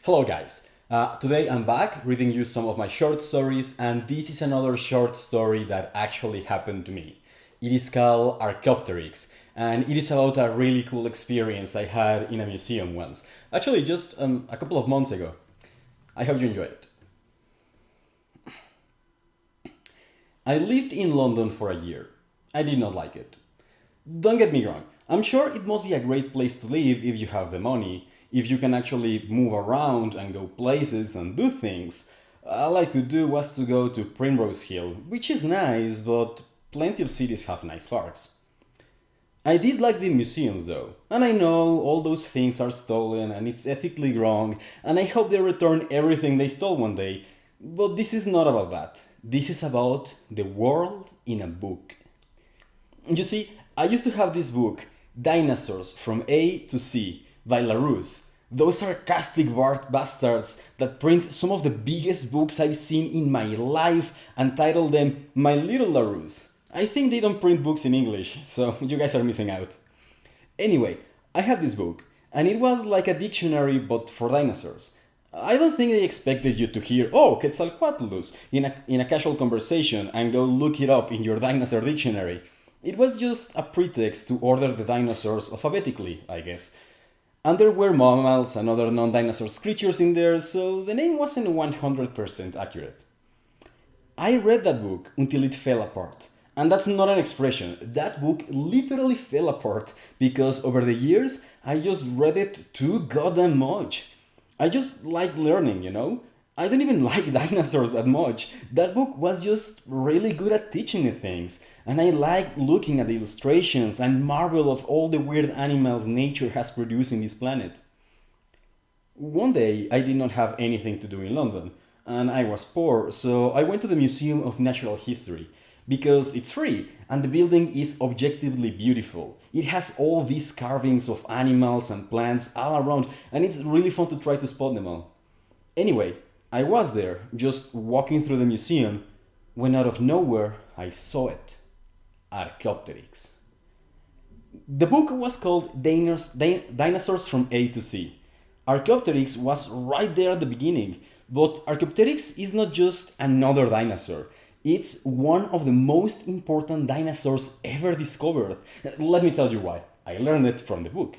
Hello guys, today I'm back reading you some of my short stories, and this is another short story that actually happened to me. It is called Archaeopteryx, and it is about a really cool experience I had in a museum once. Actually, just a couple of months ago. I hope you enjoy it. I lived in London for a year. I did not like it. Don't get me wrong, I'm sure it must be a great place to live if you have the money, if you can actually move around and go places and do things. All I could do was to go to Primrose Hill, which is nice, but plenty of cities have nice parks. I did like the museums though, and I know all those things are stolen and it's ethically wrong, and I hope they return everything they stole one day. But this is not about that. This is about the world in a book. You see, I used to have this book, Dinosaurs from A to C, by Larousse. Those sarcastic bastards that print some of the biggest books I've seen in my life and title them My Little Larousse. I think they don't print books in English, so you guys are missing out. Anyway, I had this book, and it was like a dictionary but for dinosaurs. I don't think they expected you to hear, oh, Quetzalcoatlus, in a casual conversation and go look it up in your dinosaur dictionary. It was just a pretext to order the dinosaurs alphabetically, I guess. And there were mammals and other non-dinosaur creatures in there, so the name wasn't 100% accurate. I read that book until it fell apart. And that's not an expression. That book literally fell apart because over the years I just read it too goddamn much. I just like learning, you know? I don't even like dinosaurs that much. That book was just really good at teaching me things. And I liked looking at the illustrations and marvel of all the weird animals nature has produced in this planet. One day I did not have anything to do in London, and I was poor, so I went to the Museum of Natural History because it's free and the building is objectively beautiful. It has all these carvings of animals and plants all around, and it's really fun to try to spot them all. Anyway, I was there, just walking through the museum, when out of nowhere I saw it. Archaeopteryx. The book was called Dinosaurs from A to C. Archaeopteryx was right there at the beginning, but Archaeopteryx is not just another dinosaur. It's one of the most important dinosaurs ever discovered. Let me tell you why. I learned it from the book.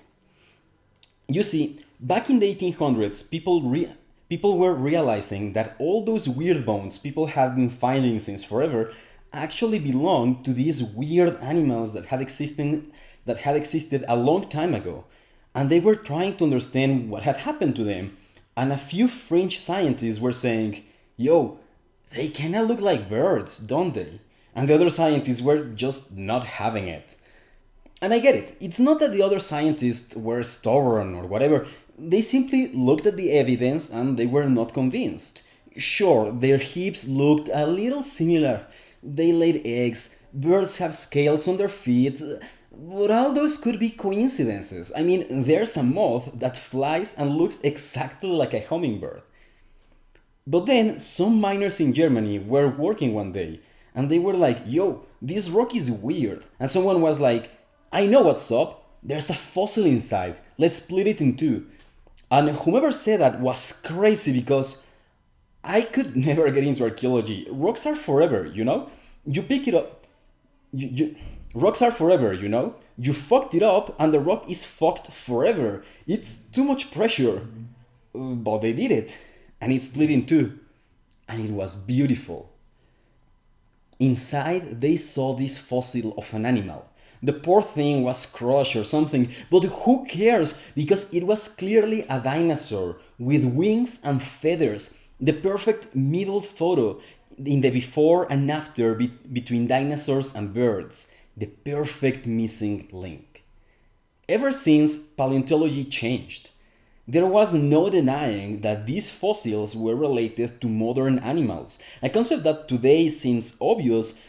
You see, back in the 1800s, people were realizing that all those weird bones people had been finding since forever actually belonged to these weird animals that had existed a long time ago, and they were trying to understand what had happened to them. And a few French scientists were saying, "Yo, they kinda look like birds, don't they?" And the other scientists were just not having it. And I get it. It's not that the other scientists were stubborn or whatever. They simply looked at the evidence and they were not convinced. Sure, their hips looked a little similar. They laid eggs, birds have scales on their feet, but all those could be coincidences. I mean, there's a moth that flies and looks exactly like a hummingbird. But then some miners in Germany were working one day and they were like, "Yo, this rock is weird." And someone was like, "I know what's up. There's a fossil inside. Let's split it in two." And whomever said that was crazy because I could never get into archaeology. Rocks are forever, you know? You pick it up. Rocks are forever, you know? You fucked it up and the rock is fucked forever. It's too much pressure. But they did it. And it split in two. And it was beautiful. Inside, they saw this fossil of an animal. The poor thing was crushed or something, but who cares? Because it was clearly a dinosaur with wings and feathers. The perfect middle photo in the before and after between dinosaurs and birds. The perfect missing link. Ever since, paleontology changed. There was no denying that these fossils were related to modern animals, a concept that today seems obvious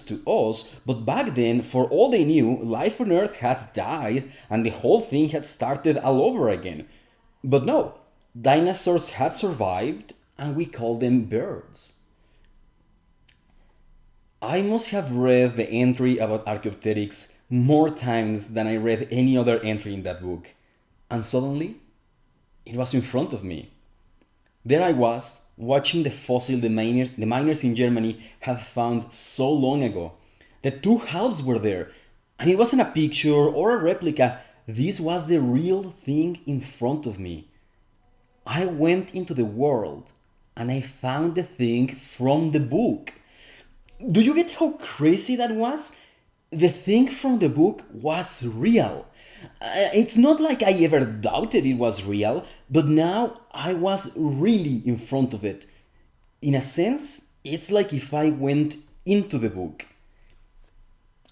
to us, but back then, for all they knew, life on Earth had died and the whole thing had started all over again. But no, dinosaurs had survived and we call them birds. I must have read the entry about Archaeopteryx more times than I read any other entry in that book. And suddenly, it was in front of me. There I was, watching the fossil the miners in Germany had found so long ago. The two halves were there, and it wasn't a picture or a replica, this was the real thing in front of me. I went into the world, and I found the thing from the book. Do you get how crazy that was? The thing from the book was real. It's not like I ever doubted it was real, but now I was really in front of it. In a sense, it's like if I went into the book.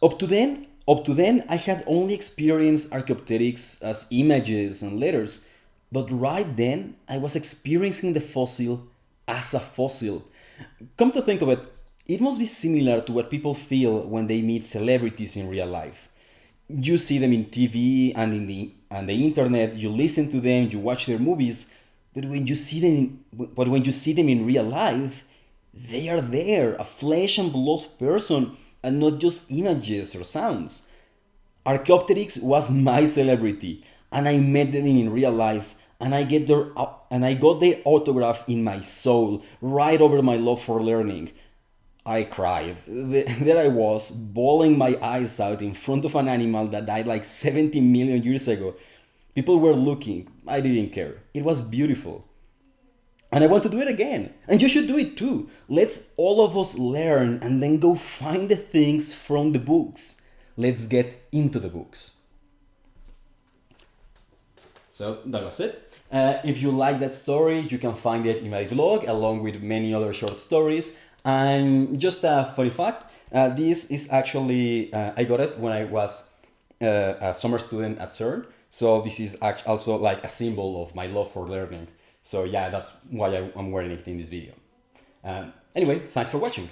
Up to then, I had only experienced Archaeopteryx as images and letters, but right then I was experiencing the fossil as a fossil. Come to think of it, it must be similar to what people feel when they meet celebrities in real life. You see them in TV and in the internet, you listen to them, you watch their movies, but when you see them in real life, they are there, a flesh and blood person, and not just images or sounds. Archaeopteryx was my celebrity, and I met them in real life, and I got their autograph in my soul, right over my love for learning. I cried. There I was, bawling my eyes out in front of an animal that died like 70 million years ago. People were looking. I didn't care. It was beautiful. And I want to do it again. And you should do it too. Let's all of us learn and then go find the things from the books. Let's get into the books. So that was it. If you like that story, you can find it in my blog along with many other short stories. And just a funny fact, this is actually, I got it when I was a summer student at CERN. So this is also like a symbol of my love for learning. So yeah, that's why I'm wearing it in this video. Anyway, thanks for watching.